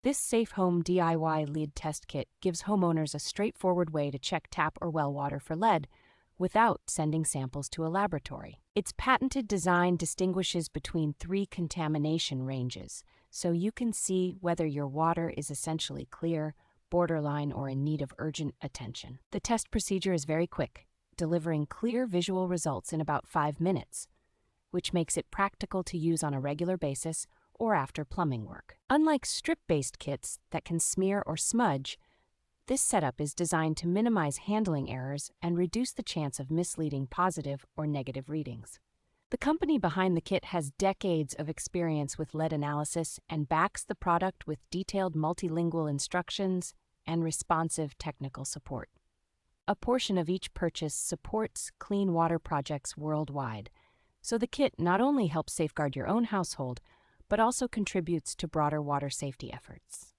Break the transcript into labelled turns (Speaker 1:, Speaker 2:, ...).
Speaker 1: This safe home DIY lead test kit gives homeowners a straightforward way to check tap or well water for lead without sending samples to a laboratory. Its patented design distinguishes between three contamination ranges, so you can see whether your water is essentially clear, borderline, or in need of urgent attention. The test procedure is very quick, delivering clear visual results in about 5 minutes, which makes it practical to use on a regular basis or after plumbing work. Unlike strip-based kits that can smear or smudge, this setup is designed to minimize handling errors and reduce the chance of misleading positive or negative readings. The company behind the kit has decades of experience with lead analysis and backs the product with detailed multilingual instructions and responsive technical support. A portion of each purchase supports clean water projects worldwide, so the kit not only helps safeguard your own household, but also contributes to broader water safety efforts.